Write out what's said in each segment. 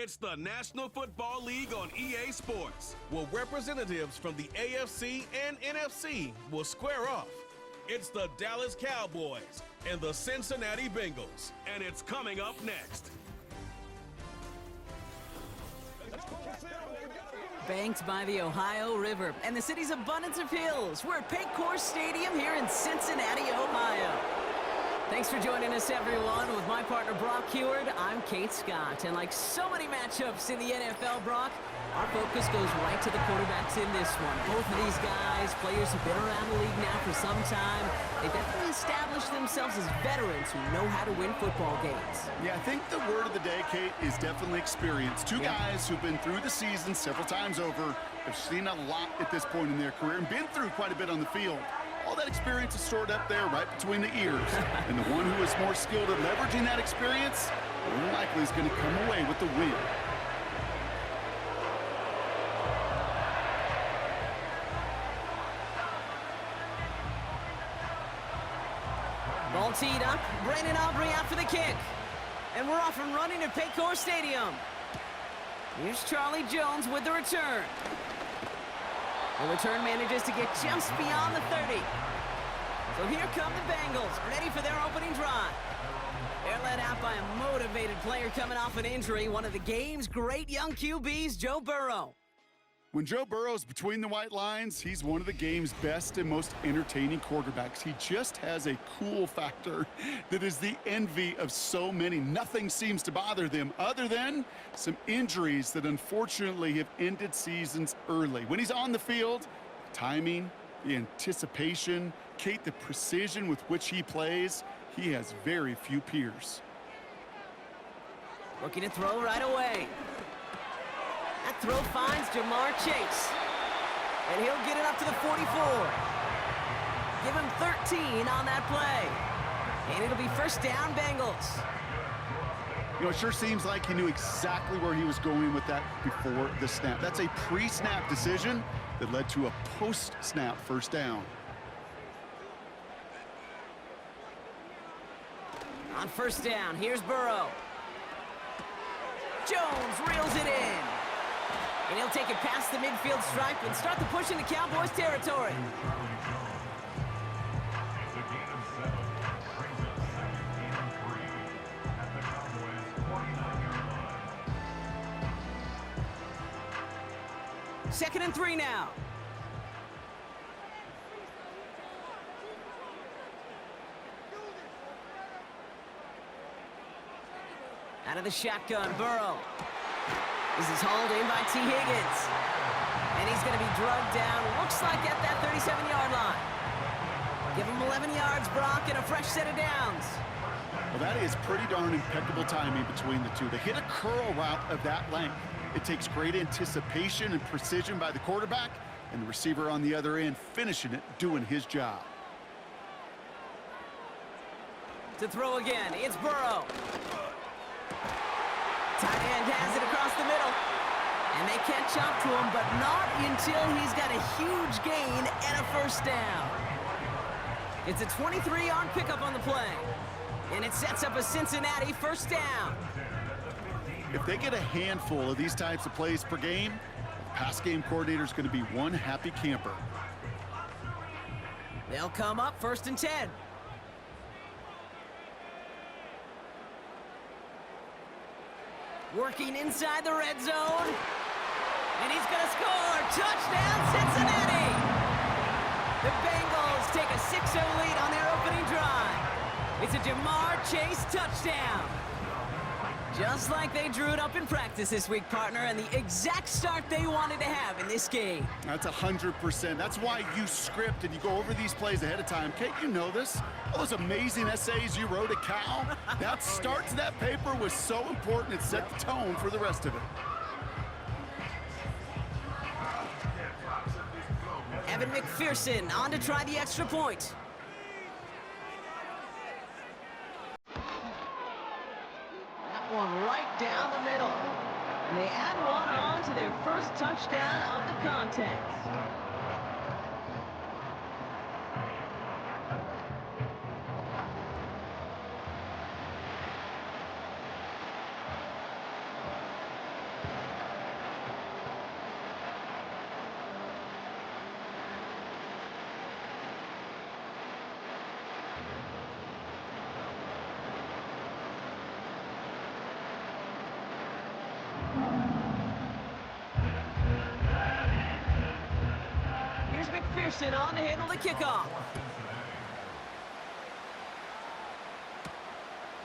It's the National Football League on EA Sports, where representatives from the AFC and NFC will square off. It's the Dallas Cowboys and the Cincinnati Bengals, and it's coming up next. Banked by the Ohio River and the city's abundance of hills, we're at Paycor Stadium here in Cincinnati, Ohio. Thanks for joining us, everyone. With my partner, Brock Heward, I'm Kate Scott. And like so many matchups in the NFL, Brock, our focus goes right to the quarterbacks in this one. Both of these guys, players who've been around the league now for some time, they've definitely established themselves as veterans who know how to win football games. Yeah, I think the word of the day, Kate, is definitely experience. Two guys who've been through the season several times over, have seen a lot at this point in their career, and been through quite a bit on the field. All that experience is stored up there right between the ears. And the one who is more skilled at leveraging that experience, more than likely is going to come away with the win. Ball teed up, Brandon Aubrey out for the kick. And we're off and running at Paycor Stadium. Here's Charlie Jones with the return. The return manages to get just beyond the 30. So here come the Bengals, ready for their opening drive. They're led out by a motivated player coming off an injury, one of the game's great young QBs, Joe Burrow. When Joe Burrow's between the white lines, he's one of the game's best and most entertaining quarterbacks. He just has a cool factor that is the envy of so many. Nothing seems to bother them other than some injuries that unfortunately have ended seasons early. When he's on the field, the timing, the anticipation, Kate, the precision with which he plays, he has very few peers. Looking to throw right away. That throw finds Jamar Chase. And he'll get it up to the 44. Give him 13 on that play. And it'll be first down, Bengals. You know, it sure seems like he knew exactly where he was going with that before the snap. That's a pre-snap decision that led to a post-snap first down. On first down, here's Burrow. Jones reels it in. And he'll take it past the midfield stripe and start the push into Cowboys territory. Second and 3 now. Out of the shotgun, Burrow. This is hauled in by T. Higgins. And he's going to be drugged down, looks like at that 37-yard line. Give him 11 yards, Brock, and a fresh set of downs. Well, that is pretty darn impeccable timing between the two. To hit a curl route of that length, it takes great anticipation and precision by the quarterback, and the receiver on the other end finishing it, doing his job. To throw again, it's Burrow. Tight end has it across the middle. And they catch up to him, but not until he's got a huge gain and a first down. It's a 23-yard pickup on the play. And it sets up a Cincinnati first down. If they get a handful of these types of plays per game, the pass game coordinator is going to be one happy camper. They'll come up first and 10. Working inside the red zone. And he's going to score. Touchdown, Cincinnati! The Bengals take a 6-0 lead on their opening drive. It's a Jamar Chase touchdown. Just like they drew it up in practice this week, partner, and the exact start they wanted to have in this game. That's 100%. That's why you script and you go over these plays ahead of time. Kate, you know this. All those amazing essays you wrote at Cal, that start to that paper was so important. It set the tone for the rest of it. Evan McPherson on to try the extra point. That one right down the middle. And they add one on to their first touchdown of the contest. Pearson on to handle the kickoff.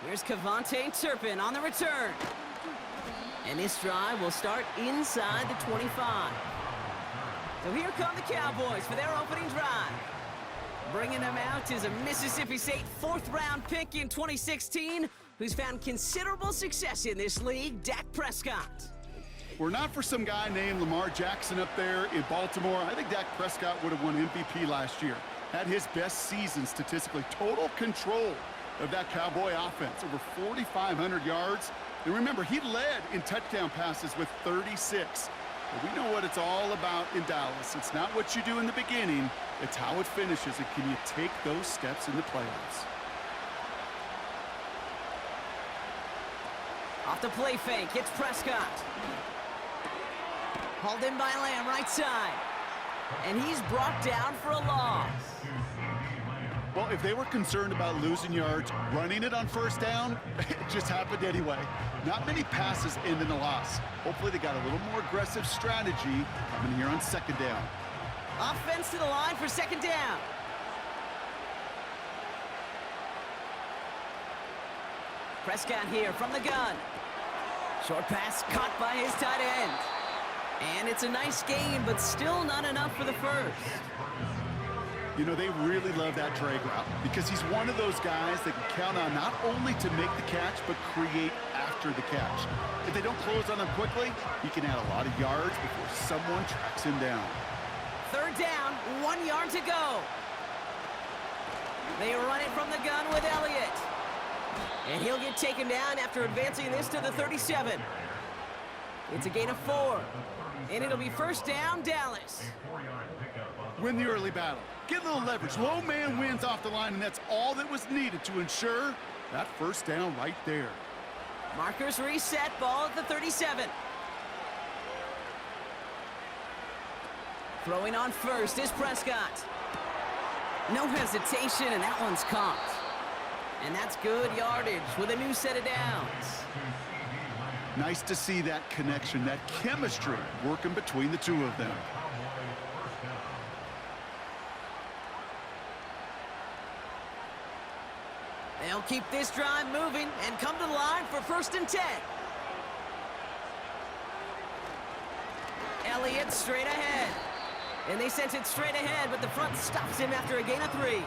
Here's Cavante Turpin on the return. And this drive will start inside the 25. So here come the Cowboys for their opening drive. Bringing them out is a Mississippi State fourth-round pick in 2016 who's found considerable success in this league, Dak Prescott. Were not for some guy named Lamar Jackson up there in Baltimore, I think Dak Prescott would have won MVP last year. Had his best season statistically. Total control of that Cowboy offense. Over 4,500 yards. And remember, he led in touchdown passes with 36. But we know what it's all about in Dallas. It's not what you do in the beginning, it's how it finishes. And can you take those steps in the playoffs? Off the play fake, it's Prescott. Hauled in by Lamb, right side. And he's brought down for a loss. Well, if they were concerned about losing yards, running it on first down, it just happened anyway. Not many passes end in a loss. Hopefully they got a little more aggressive strategy coming here on second down. Offense to the line for second down. Prescott here from the gun. Short pass caught by his tight end. And it's a nice gain, but still not enough for the first. You know, they really love that drag route because he's one of those guys that can count on not only to make the catch, but create after the catch. If they don't close on him quickly, he can add a lot of yards before someone tracks him down. Third down, 1 yard to go. They run it from the gun with Elliott. And he'll get taken down after advancing this to the 37. It's a gain of 4. And it'll be first down, Dallas. Win the early battle. Get a little leverage. Low man wins off the line, and that's all that was needed to ensure that first down right there. Markers reset, ball at the 37. Throwing on first is Prescott. No hesitation, and that one's caught. And that's good yardage with a new set of downs. Nice to see that connection, that chemistry working between the two of them. They'll keep this drive moving and come to the line for first and 10. Elliott straight ahead. And they sent it straight ahead, but the front stops him after a gain of 3.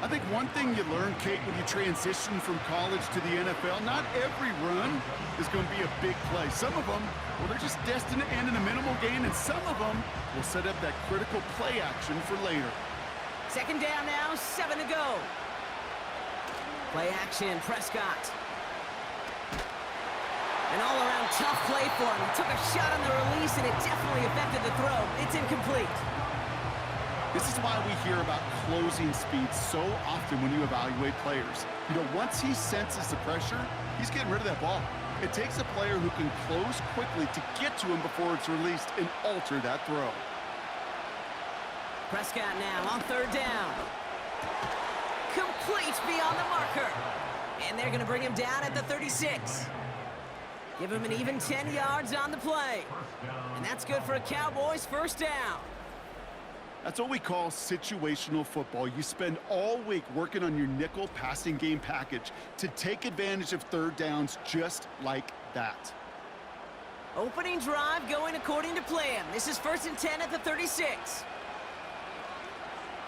I think one thing you learn, Kate, when you transition from college to the NFL, not every run is going to be a big play. Some of them, well, they're just destined to end in a minimal gain, and some of them will set up that critical play action for later. Second down now, 7 to go. Play action, Prescott. An all-around tough play for him. He took a shot on the release, and it definitely affected the throw. It's incomplete. This is why we hear about closing speed so often when you evaluate players. You know, once he senses the pressure, he's getting rid of that ball. It takes a player who can close quickly to get to him before it's released and alter that throw. Prescott now on third down. Complete beyond the marker. And they're going to bring him down at the 36. Give him an even 10 yards on the play. And that's good for a Cowboys first down. That's what we call situational football. You spend all week working on your nickel passing game package to take advantage of third downs just like that. Opening drive going according to plan. This is first and 10 at the 36.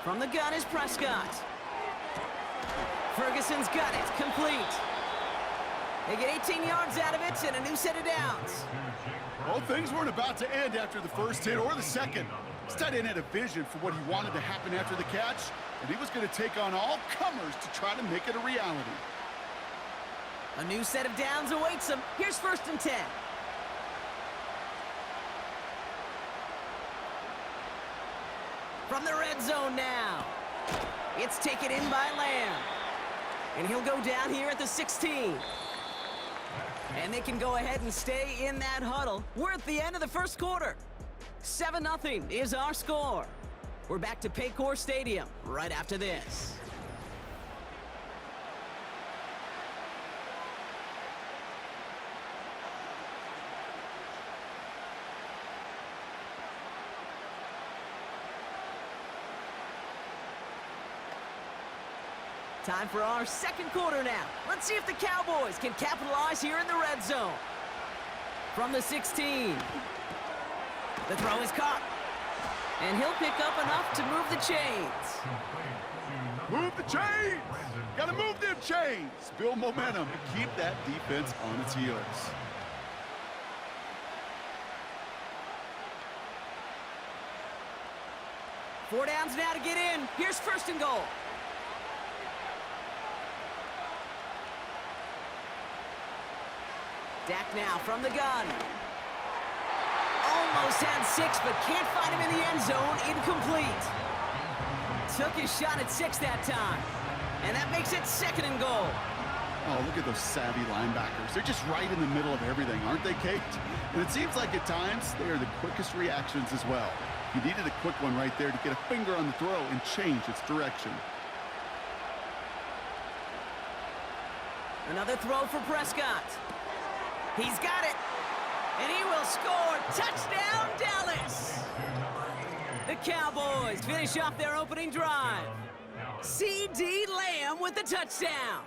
From the gun is Prescott. Ferguson's got it. Complete. They get 18 yards out of it and a new set of downs. Well, things weren't about to end after the first hit or the second. This tight end had a vision for what he wanted to happen after the catch, and he was going to take on all comers to try to make it a reality. A new set of downs awaits him. Here's first and 10. From the red zone now. It's taken in by Lamb. And he'll go down here at the 16. And they can go ahead and stay in that huddle. We're at the end of the first quarter. 7-0 is our score. We're back to Paycor Stadium right after this. Time for our second quarter now. Let's see if the Cowboys can capitalize here in the red zone. From the 16. The throw is caught. And he'll pick up enough to move the chains. Move the chains! Gotta move them chains! Build momentum and keep that defense on its heels. Four downs now to get in. Here's first and goal. Dak now from the gun. Almost had 6, but can't find him in the end zone. Incomplete. Took his shot at 6 that time. And that makes it second and goal. Oh, look at those savvy linebackers. They're just right in the middle of everything, aren't they, Kate? And it seems like at times they are the quickest reactions as well. You needed a quick one right there to get a finger on the throw and change its direction. Another throw for Prescott. He's got it. And he will score. Touchdown, Dallas. The Cowboys finish off their opening drive. C.D. Lamb with the touchdown.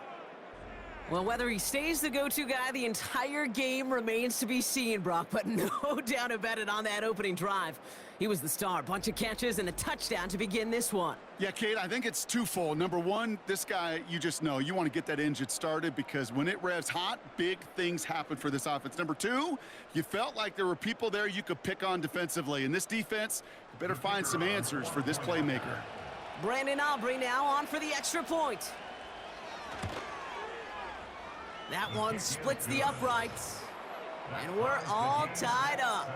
Well, whether he stays the go-to guy the entire game remains to be seen, Brock, but no doubt about it on that opening drive. He was the star. Bunch of catches and a touchdown to begin this one. Yeah, Kate, I think it's twofold. Number one, this guy, you just know, you want to get that engine started because when it revs hot, big things happen for this offense. Number two, you felt like there were people there you could pick on defensively. In this defense, you better find some answers for this playmaker. Brandon Aubrey now on for the extra point. That one splits the uprights. And we're all tied up.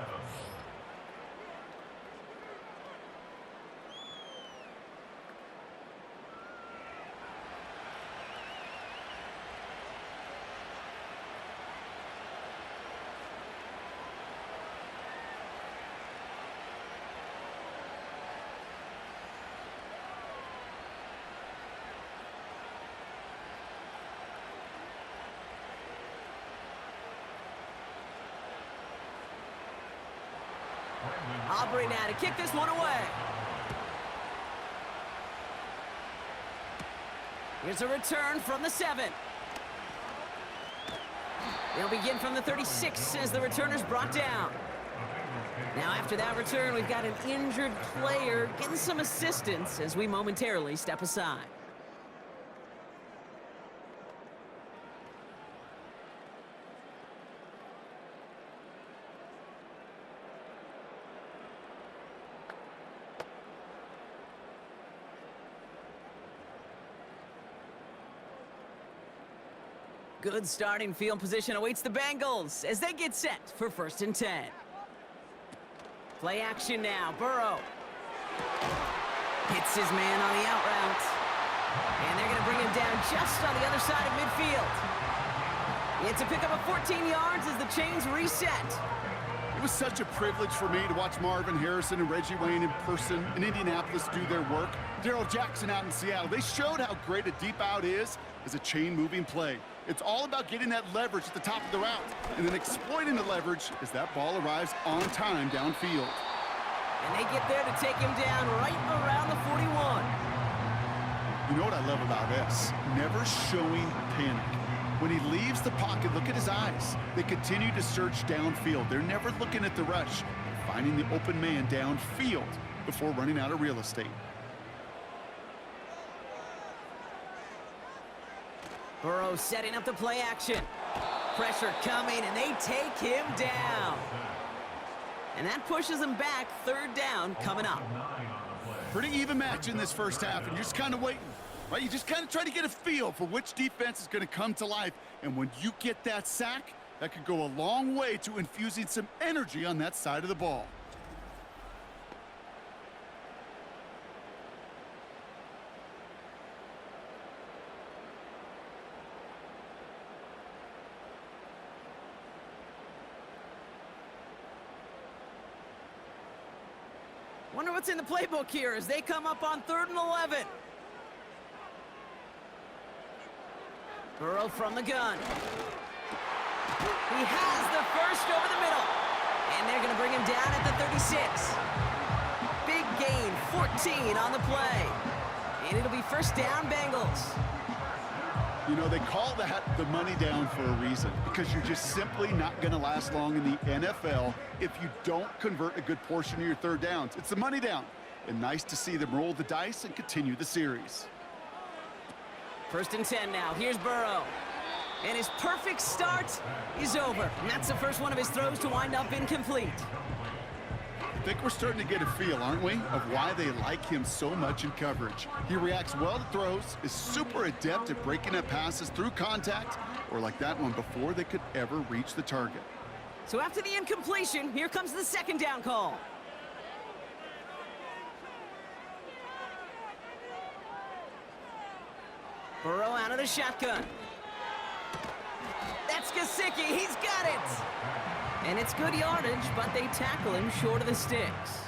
Aubrey now to kick this one away. Here's a return from the 7. They'll begin from the 36 as the returner's brought down. Now after that return, we've got an injured player getting some assistance as we momentarily step aside. Good starting field position awaits the Bengals as they get set for 1st and 10. Play action now. Burrow hits his man on the out route. And they're going to bring him down just on the other side of midfield. It's a pickup of 14 yards as the chains reset. It was such a privilege for me to watch Marvin Harrison and Reggie Wayne in person in Indianapolis do their work. Darrell Jackson out in Seattle. They showed how great a deep out is as a chain-moving play. It's all about getting that leverage at the top of the route and then exploiting the leverage as that ball arrives on time downfield. And they get there to take him down right around the 41. You know what I love about this? Never showing panic. When he leaves the pocket, look at his eyes. They continue to search downfield. They're never looking at the rush. They're finding the open man downfield before running out of real estate. Burrow setting up the play action. Pressure coming, and they take him down. And that pushes them back. 3rd down coming up. Pretty even match in this first half, and you're just kind of waiting. Right? You just kind of try to get a feel for which defense is going to come to life. And when you get that sack, that could go a long way to infusing some energy on that side of the ball. Wonder what's in the playbook here as they come up on 3rd and 11. Burrow from the gun. He has the first over the middle. And they're going to bring him down at the 36. Big gain, 14 on the play. And it'll be 1st down Bengals. You know, they call that the money down for a reason, because you're just simply not going to last long in the NFL if you don't convert a good portion of your third downs. It's the money down. And nice to see them roll the dice and continue the series. 1st and 10 now. Here's Burrow. And his perfect start is over. And that's the first one of his throws to wind up incomplete. I think we're starting to get a feel, aren't we, of why they like him so much in coverage. He reacts well to throws, is super adept at breaking up passes through contact, or like that one before they could ever reach the target. So after the incompletion, here comes the 2nd down call. Burrow out of the shotgun. That's Gesicki. He's got it. And it's good yardage, but they tackle him short of the sticks.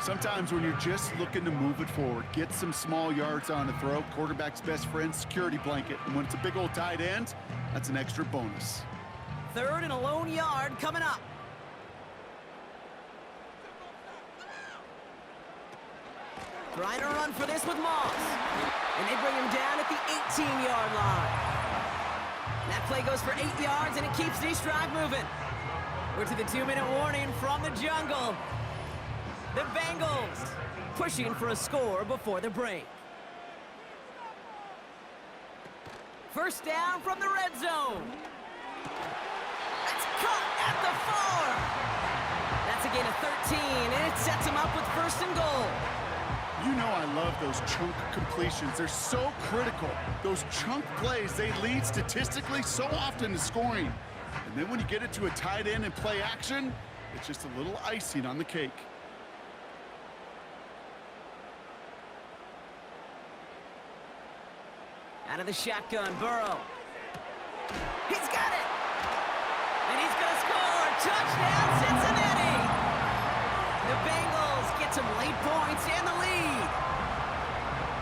Sometimes when you're just looking to move it forward, get some small yards on the throw, quarterback's best friend, security blanket. And when it's a big old tight end, that's an extra bonus. 3rd and a lone yard coming up. Trying to run for this with Moss. And they bring him down at the 18-yard line. That play goes for 8 yards, and it keeps this drive moving. We're to the 2-minute warning from the jungle. The Bengals pushing for a score before the break. 1st down from the red zone. That's caught at the 4. That's a gain of 13, and it sets him up with 1st and goal. You know I love those chunk completions. They're so critical. Those chunk plays, they lead statistically so often to scoring. And then when you get it to a tight end and play action, it's just a little icing on the cake. Out of the shotgun, Burrow. He's got it! And he's going to score! Touchdown, Cincinnati! The Bengals get some late points and the lead.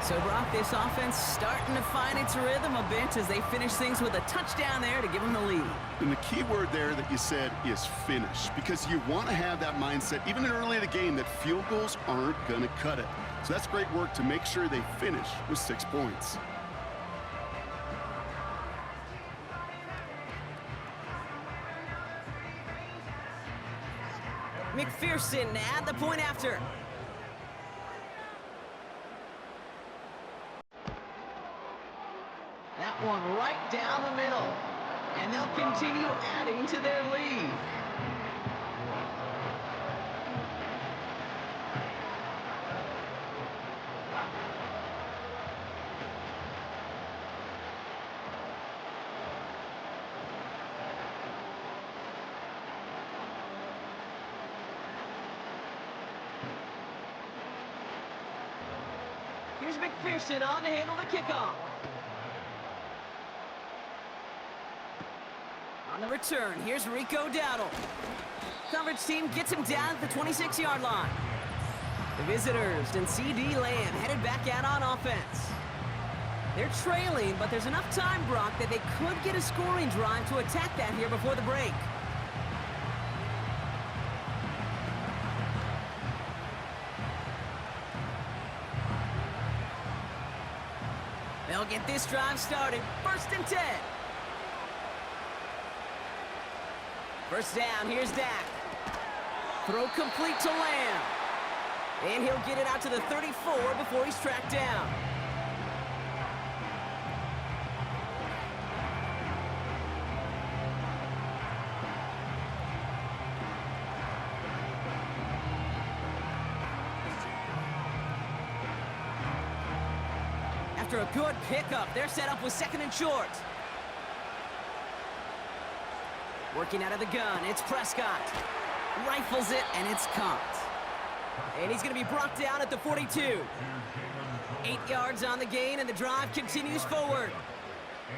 So, Brock, this offense starting to find its rhythm a bit as they finish things with a touchdown there to give them the lead. And the key word there that you said is finish, because you want to have that mindset, even early in the game, that field goals aren't going to cut it. So that's great work to make sure they finish with 6 points. McPherson at the point after. That one right down the middle. And they'll continue adding to their lead. Here's McPherson on to handle the kickoff. On the return, here's Rico Dowdle. Coverage team gets him down at the 26-yard line. The visitors and C.D. Lamb headed back out on offense. They're trailing, but there's enough time, Brock, that they could get a scoring drive to attack that here before the break. They'll get this drive started. 1st and 10. 1st down, here's Dak. Throw complete to Lamb. And he'll get it out to the 34 before he's tracked down. After a good pickup, they're set up with 2nd and short. Working out of the gun, it's Prescott. Rifles it, and it's caught. And he's going to be brought down at the 42. 8 yards on the gain, and the drive continues forward.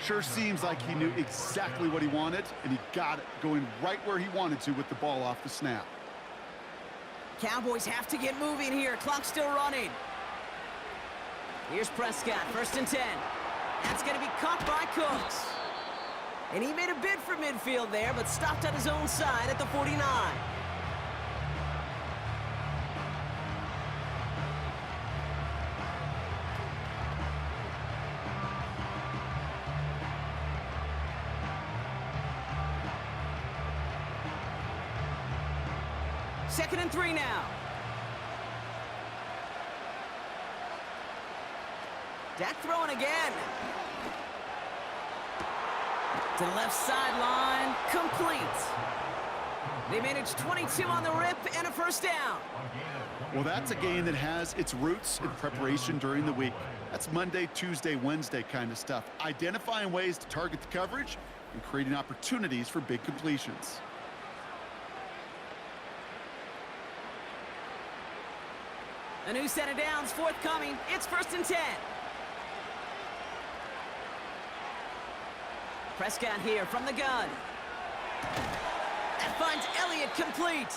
Sure seems like he knew exactly what he wanted, and he got it, going right where he wanted to with the ball off the snap. Cowboys have to get moving here. Clock's still running. Here's Prescott, 1st and 10. That's going to be caught by Cooks. And he made a bid for midfield there, but stopped on his own side at the 49. 2nd and 3 now. Dak throwing again. To the left sideline, complete. They managed 22 on the rip and a first down. Well, that's a game that has its roots in preparation during the week. That's Monday, Tuesday, Wednesday kind of stuff. Identifying ways to target the coverage and creating opportunities for big completions. A new set of downs forthcoming. It's 1st and 10. Prescott here from the gun. That finds Elliott complete.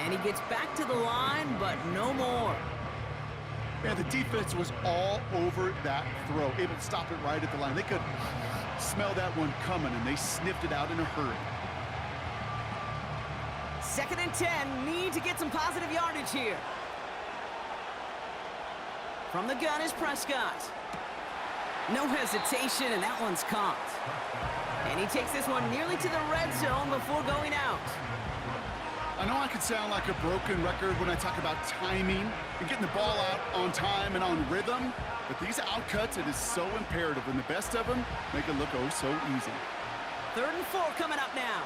And he gets back to the line, but no more. Yeah, the defense was all over that throw, able to stop it right at the line. They could smell that one coming, and they sniffed it out in a hurry. 2nd and 10, need to get some positive yardage here. From the gun is Prescott. No hesitation, and that one's caught. And he takes this one nearly to the red zone before going out. I know I could sound like a broken record when I talk about timing and getting the ball out on time and on rhythm, but these outcuts, it is so imperative, and the best of them make it look oh so easy. 3rd and 4 coming up now.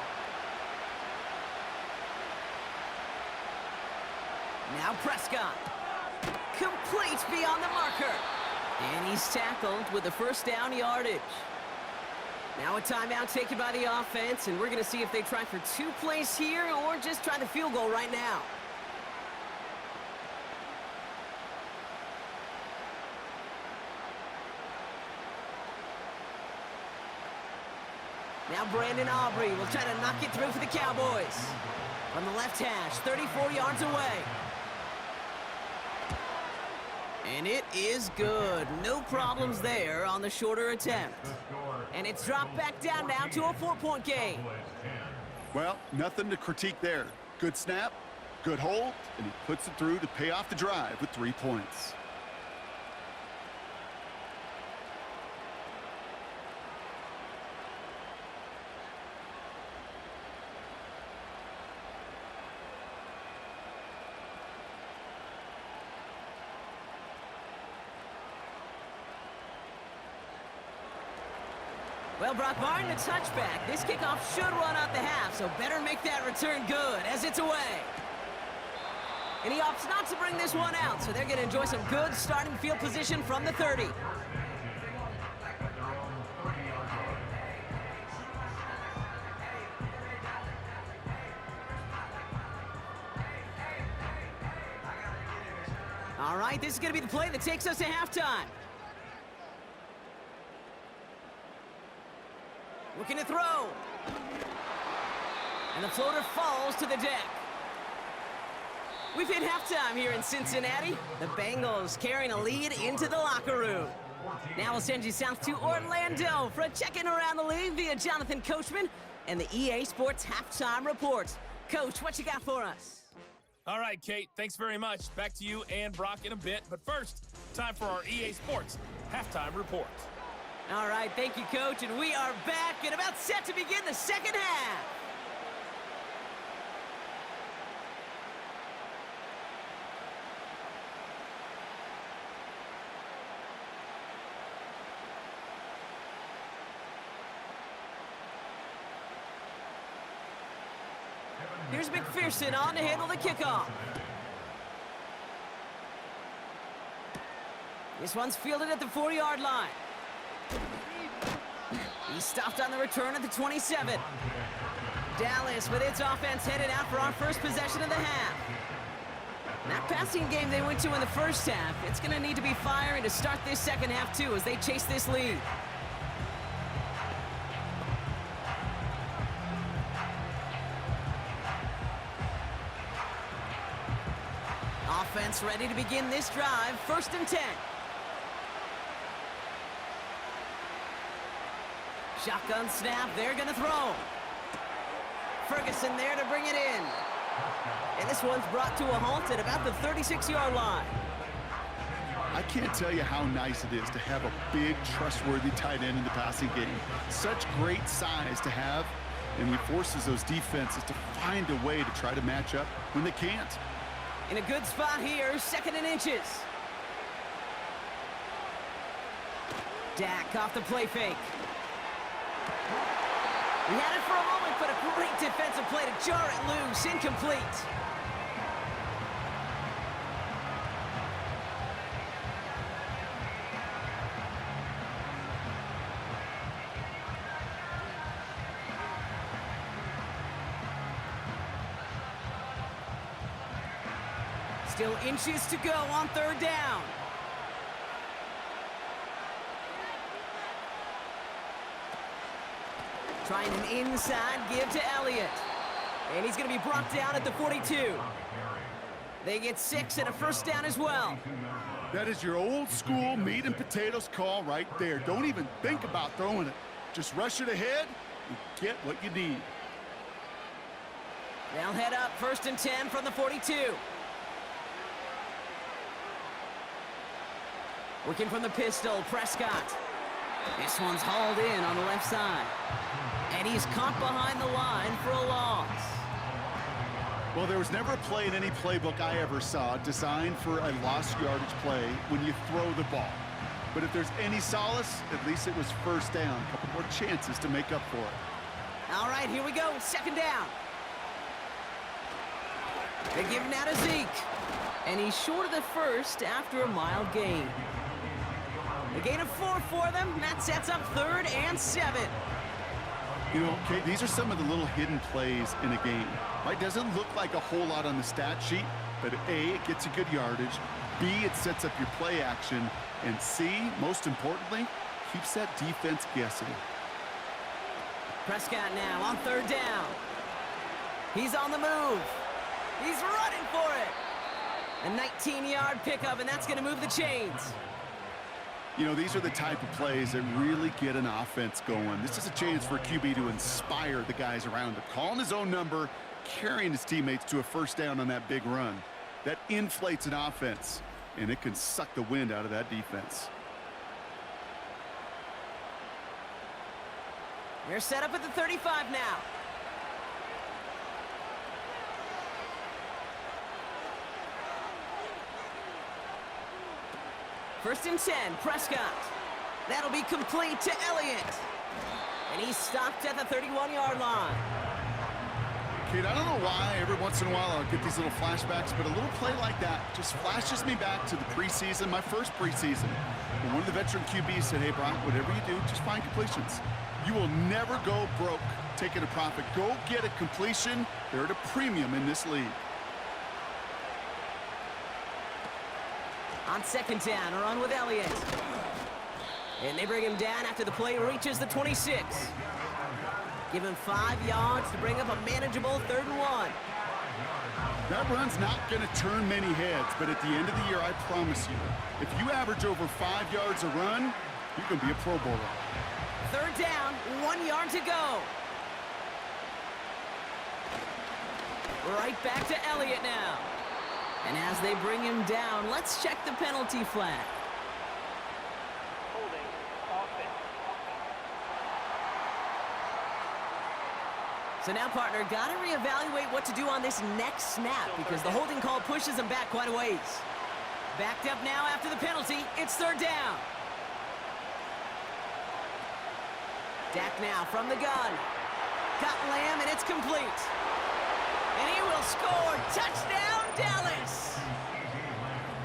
Now Prescott. Complete beyond the marker. And he's tackled with the first down yardage. Now a timeout taken by the offense, and we're going to see if they try for 2 plays here or just try the field goal right now. Now Brandon Aubrey will try to knock it through for the Cowboys. From the left hash, 34 yards away. And it is good. No problems there on the shorter attempt. And it's dropped back down now to a 4-point game. Well, nothing to critique there. Good snap, good hold, and he puts it through to pay off the drive with 3 points. Well, Brock Martin, a touchback. This kickoff should run out the half, so better make that return good as it's away. And he opts not to bring this one out, so they're going to enjoy some good starting field position from the 30. All right, this is going to be the play that takes us to halftime. Looking to throw. And the floater falls to the deck. We've hit halftime here in Cincinnati. The Bengals carrying a lead into the locker room. Now we'll send you south to Orlando for a check-in around the league via Jonathan Coachman and the EA Sports Halftime Report. Coach, what you got for us? All right, Kate, thanks very much. Back to you and Brock in a bit. But first, time for our EA Sports Halftime Report. All right, thank you, Coach, and we are back and about set to begin the second half. Here's McPherson on to handle the kickoff. This one's fielded at the 4-yard line. He stopped on the return at the 27. Dallas with its offense headed out for our first possession of the half. That passing game they went to in the first half, it's going to need to be firing to start this second half too as they chase this lead. Offense ready to begin this drive, 1st and 10. Shotgun snap, they're going to throw. Ferguson there to bring it in. And this one's brought to a halt at about the 36-yard line. I can't tell you how nice it is to have a big, trustworthy tight end in the passing game. Such great size to have, and he forces those defenses to find a way to try to match up when they can't. In a good spot here, 2nd and inches. Dak off the play fake. He had it for a moment, but a great defensive play to jar it loose. Incomplete. Still inches to go on 3rd down. Trying an inside give to Elliott. And he's going to be brought down at the 42. They get 6 and a 1st down as well. That is your old school meat and potatoes call right there. Don't even think about throwing it. Just rush it ahead and get what you need. They'll head up 1st and 10 from the 42. Working from the pistol, Prescott. This one's hauled in on the left side. And he's caught behind the line for a loss. Well, there was never a play in any playbook I ever saw designed for a lost yardage play when you throw the ball. But if there's any solace, at least it was 1st down. A couple more chances to make up for it. All right, here we go. 2nd down. They give him now to Zeke. And he's short of the 1st after a mild gain. A gain of 4 for them. That sets up 3rd and 7. You know, okay, these are some of the little hidden plays in a game. Right? Doesn't look like a whole lot on the stat sheet, but A, it gets you good yardage. B, it sets up your play action. And C, most importantly, keeps that defense guessing. Prescott now on 3rd down. He's on the move. He's running for it. A 19-yard pickup, and that's going to move the chains. You know, these are the type of plays that really get an offense going. This is a chance for QB to inspire the guys around him. Calling his own number, carrying his teammates to a 1st down on that big run. That inflates an offense, and it can suck the wind out of that defense. They're set up at the 35 now. First and 10, Prescott. That'll be complete to Elliott. And he's stopped at the 31-yard line. Kate, I don't know why every once in a while I'll get these little flashbacks, but a little play like that just flashes me back to the preseason, my first preseason. When one of the veteran QBs said, hey, Brock, whatever you do, just find completions. You will never go broke taking a profit. Go get a completion. They're at a premium in this league. On 2nd down, a run with Elliott. And they bring him down after the play reaches the 26. Give him 5 yards to bring up a manageable 3rd and 1. That run's not going to turn many heads, but at the end of the year, I promise you, if you average over 5 yards a run, you're going to be a Pro Bowler. 3rd down, 1 yard to go. Right back to Elliott now. And as they bring him down, let's check the penalty flag. Holding offense. So now, partner, got to reevaluate what to do on this next snap because the holding call pushes him back quite a ways. Backed up now after the penalty. It's 3rd down. Dak now from the gun. Got Lamb, and it's complete. And he will score. Touchdown, Dallas.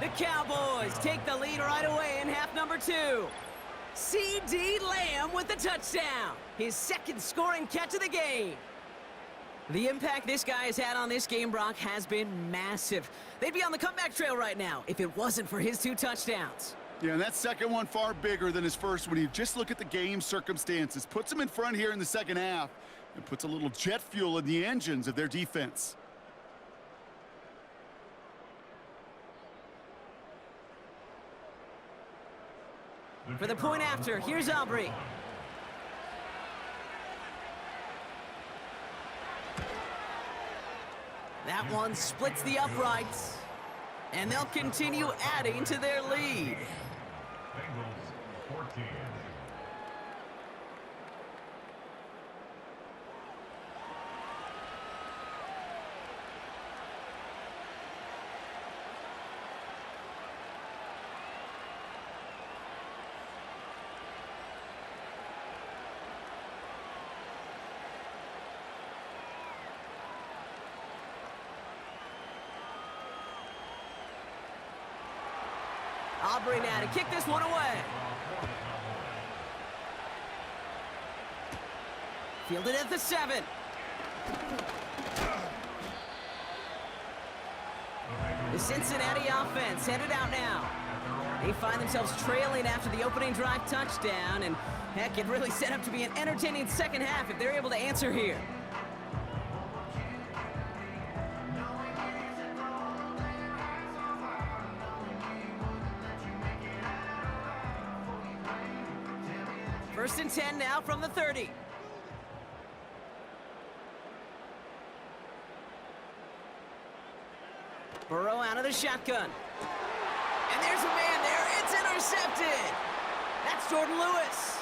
The Cowboys take the lead right away in half number 2. C.D. Lamb with the touchdown. His 2nd scoring catch of the game. The impact this guy has had on this game, Brock, has been massive. They'd be on the comeback trail right now if it wasn't for his 2 touchdowns. Yeah, and that 2nd one far bigger than his 1st when you just look at the game circumstances. Puts them in front here in the 2nd half and puts a little jet fuel in the engines of their defense. For the point after, here's Aubrey. That one splits the uprights. And they'll continue adding to their lead. Bengals 14. Aubrey now to kick this one away. Fielded at the 7. The Cincinnati offense headed out now. They find themselves trailing after the opening drive touchdown, and heck, it really set up to be an entertaining second half if they're able to answer here. First and 10 now from the 30. Burrow out of the shotgun. And there's a man there. It's intercepted. That's Jordan Lewis.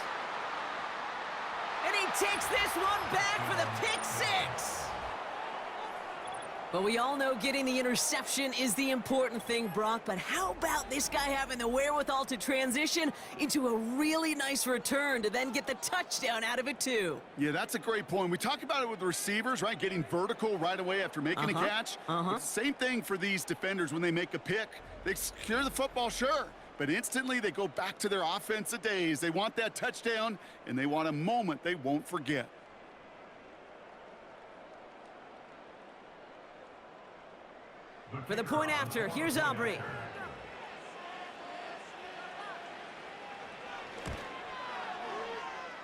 And he takes this one back for the pick 6. But we all know getting the interception is the important thing, Brock. But how about this guy having the wherewithal to transition into a really nice return to then get the touchdown out of it, too? Yeah, that's a great point. We talk about it with the receivers, right? Getting vertical right away after making a catch. It's the same thing for these defenders when they make a pick. They secure the football, sure. But instantly they go back to their offensive days. They want that touchdown, and they want a moment they won't forget. For the point after, here's Aubrey.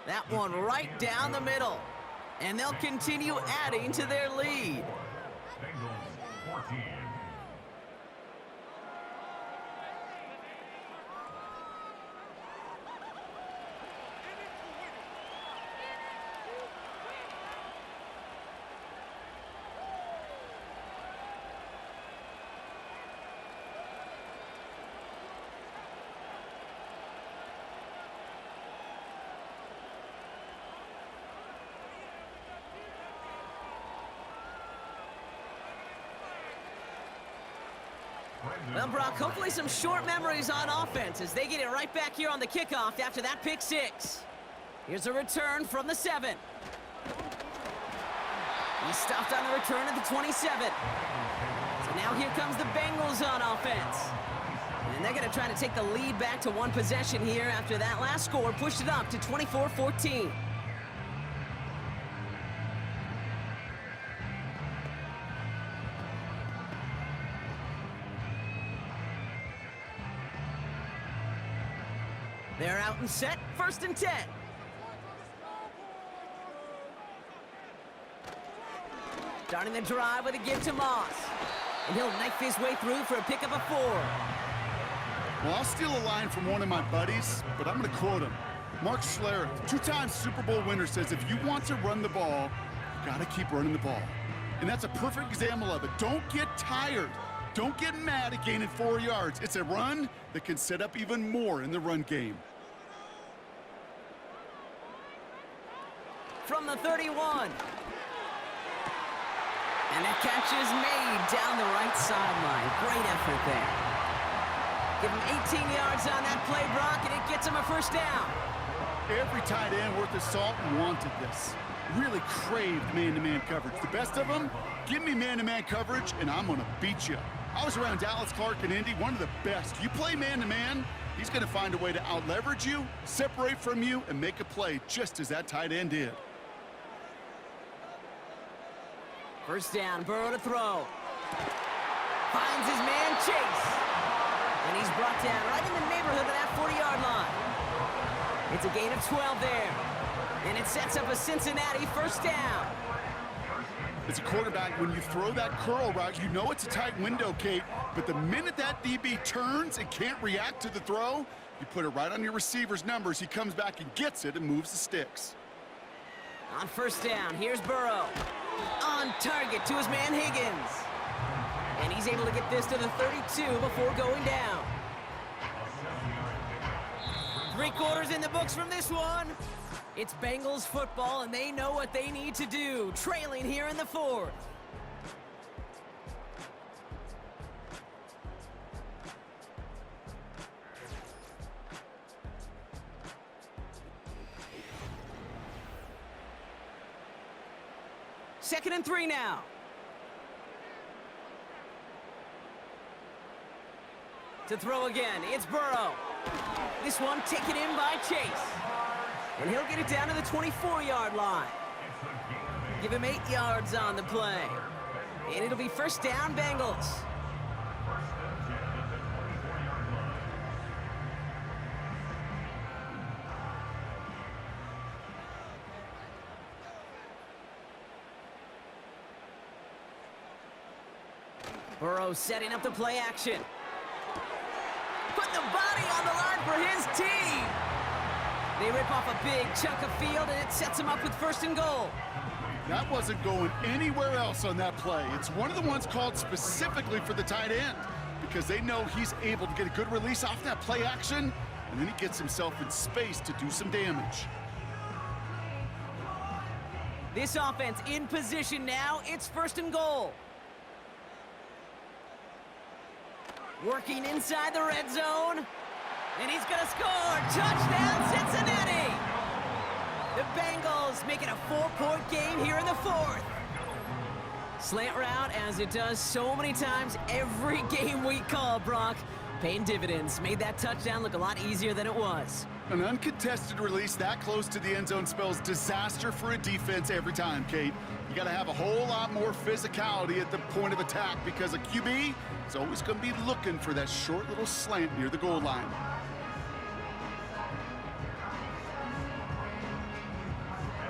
That one right down the middle. And they'll continue adding to their lead. Bengals 14. Well, Brock, hopefully some short memories on offense as they get it right back here on the kickoff after that pick 6. Here's a return from the 7. He stopped on the return at the 27. So now here comes the Bengals on offense. And they're going to try to take the lead back to one possession here after that last score pushed it up to 24-14. They're out and set, first and 10. Starting the drive with a give to Moss. And he'll knife his way through for a pickup of 4. Well, I'll steal a line from one of my buddies, but I'm going to quote him. Mark Schlereth, 2-time Super Bowl winner, says if you want to run the ball, you got to keep running the ball. And that's a perfect example of it. Don't get tired. Don't get mad at gaining 4 yards. It's a run that can set up even more in the run game. From the 31. And that catch is made down the right sideline. Great effort there. Give him 18 yards on that play, Brock, and it gets him a first down. Every tight end worth his salt wanted this. Really craved man-to-man coverage. The best of them, give me man-to-man coverage, and I'm going to beat you. I was around Dallas Clark and Indy, one of the best. You play man-to-man, he's going to find a way to out-leverage you, separate from you, and make a play just as that tight end did. First down, Burrow to throw. Finds his man, Chase. And he's brought down right in the neighborhood of that 40-yard line. It's a gain of 12 there. And it sets up a Cincinnati first down. As a quarterback, when you throw that curl route, you know it's a tight window, Kate. But the minute that DB turns and can't react to the throw, you put it right on your receiver's numbers. He comes back and gets it and moves the sticks. On first down, here's Burrow. On target to his man Higgins. And he's able to get this to the 32 before going down. 3 quarters in the books from this one. It's Bengals football, and they know what they need to do, trailing here in the 4th. Second and 3 now. To To throw again, it's Burrow. This one taken in by Chase. And he'll get it down to the 24-yard line. Give him 8 yards on the play. And it'll be first down, Bengals. Burrow setting up the play action. Putting the body on the line for his team. They rip off a big chunk of field, and it sets him up with first and goal. That wasn't going anywhere else on that play. It's one of the ones called specifically for the tight end because they know he's able to get a good release off that play action, and then he gets himself in space to do some damage. This offense in position now. It's first and goal. Working inside the red zone. And he's going to score. Touchdown, Cincinnati! The Bengals make it a 4-point game here in the fourth. Slant route, as it does so many times every game we call, Brock. Paying dividends. Made that touchdown look a lot easier than it was. An uncontested release that close to the end zone spells disaster for a defense every time, Kate. You got to have a whole lot more physicality at the point of attack because a QB is always going to be looking for that short little slant near the goal line.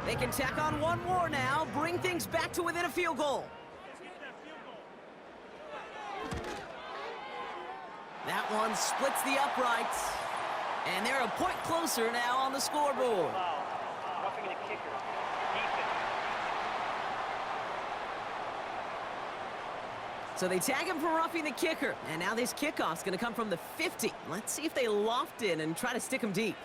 They can tack on one more now, bring things back to within a field goal. That one splits the uprights. And they're a point closer now on the scoreboard. Roughing the kicker. So they tag him for roughing the kicker. And now this kickoff's going to come from the 50. Let's see if they loft in and try to stick him deep.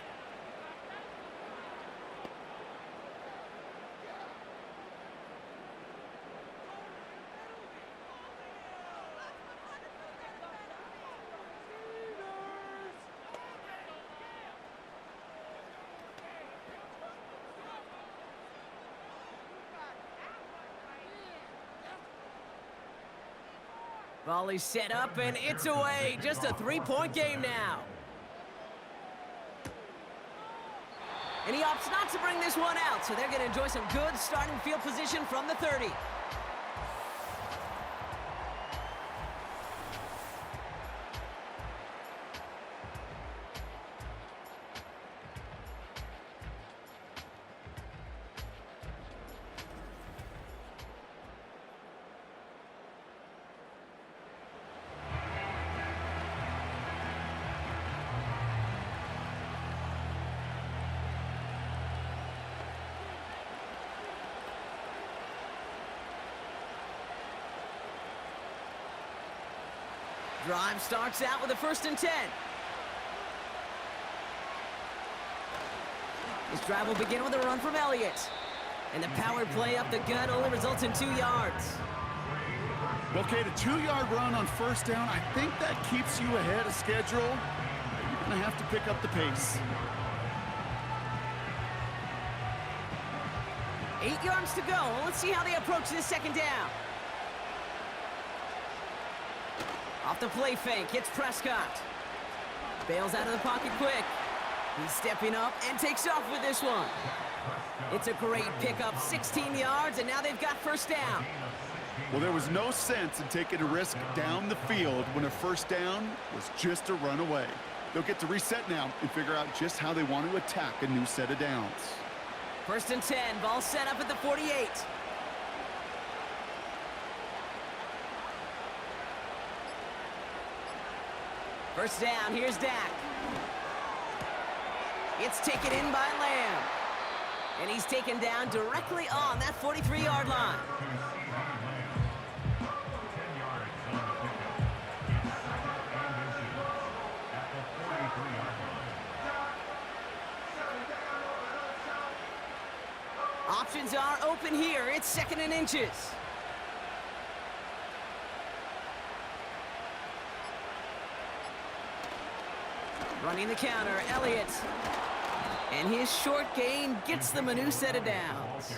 Volley set up, and it's away. Just a 3-point game now. And he opts not to bring this one out, so they're going to enjoy some good starting field position from the 30. Drive starts out with a 1st and 10. This drive will begin with a run from Elliott. And the power play up the gut only results in 2 yards. Okay, the 2-yard run on 1st down, I think that keeps you ahead of schedule. You're going to have to pick up the pace. 8 yards to go. Let's see how they approach this 2nd down. Off the play fake, hits Prescott. Bails out of the pocket quick. He's stepping up and takes off with this one. It's a great pickup, 16 yards, and now they've got 1st down. Well, there was no sense in taking a risk down the field when a 1st down was just a run away. They'll get to reset now and figure out just how they want to attack a new set of downs. 1st and 10, ball set up at the 48. First down, here's Dak. It's taken in by Lamb. And he's taken down directly on that 43-yard line. Options are open here. It's 2nd and inches. Running the counter, Elliott. And his short gain gets them a new set of downs.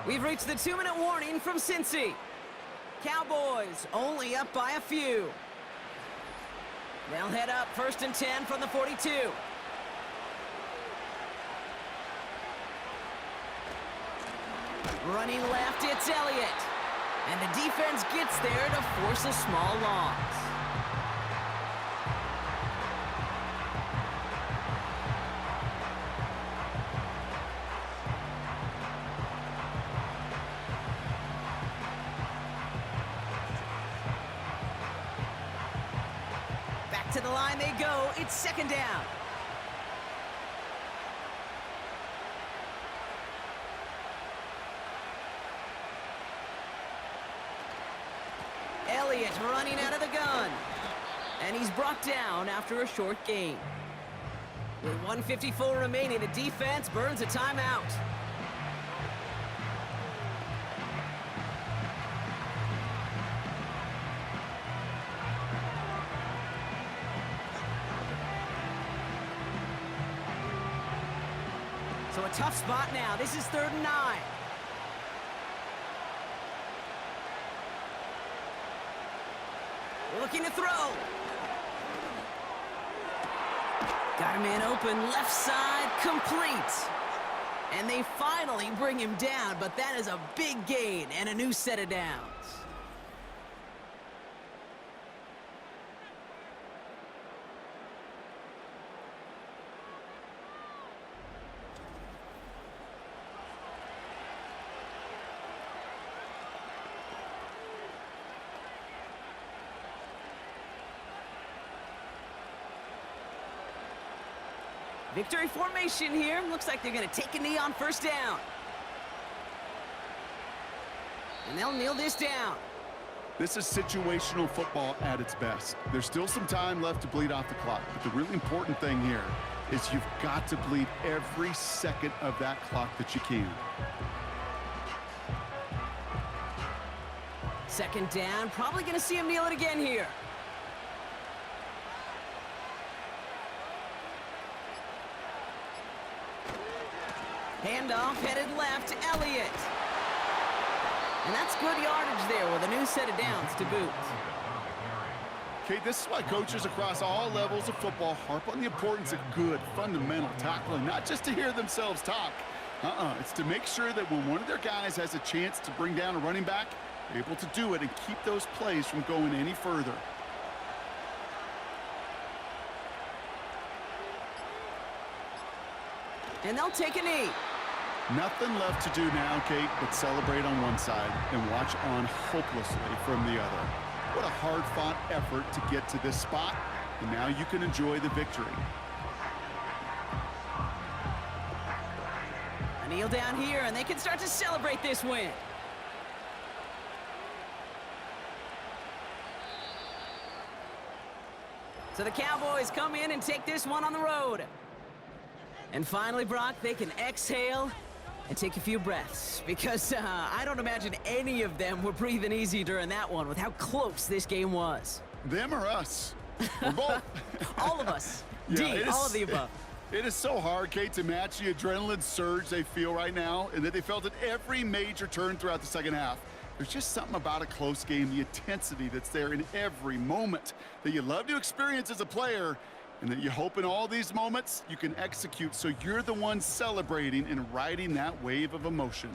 We've reached the 2-minute warning from Cincy. Cowboys only up by a few. They'll head up 1st and 10 from the 42. Running left, it's Elliott. And the defense gets there to force a small loss. Back to the line they go. It's 2nd down. Elliott running out of the gun. And he's brought down after a short gain. With 1:54 remaining, the defense burns a timeout. So a tough spot now. This is 3rd and 9. Looking to throw. Got a man open, left side, complete. And they finally bring him down, but that is a big gain and a new set of downs. Victory formation here. Looks like they're going to take a knee on 1st down. And they'll kneel this down. This is situational football at its best. There's still some time left to bleed off the clock, but the really important thing here is you've got to bleed every second of that clock that you can. 2nd down. Probably going to see him kneel it again here. Handoff headed left, Elliott. And that's good yardage there with a new set of downs to boot. Okay, this is why coaches across all levels of football harp on the importance of good, fundamental tackling, not just to hear themselves talk. It's to make sure that when one of their guys has a chance to bring down a running back, they're able to do it and keep those plays from going any further. And they'll take a knee. Nothing left to do now, Kate, but celebrate on one side and watch on hopelessly from the other. What a hard-fought effort to get to this spot, and now you can enjoy the victory. A kneel down here, and they can start to celebrate this win. So the Cowboys come in and take this one on the road. And finally, Brock, they can exhale and take a few breaths, because I don't imagine any of them were breathing easy during that one with how close this game was. Them or us? We're both. All of us. Yeah, all of the above. It is so hard, Kate, to match the adrenaline surge they feel right now and that they felt at every major turn throughout the 2nd half. There's just something about a close game, the intensity that's there in every moment that you love to experience as a player, and that you hope in all these moments you can execute so you're the one celebrating and riding that wave of emotion.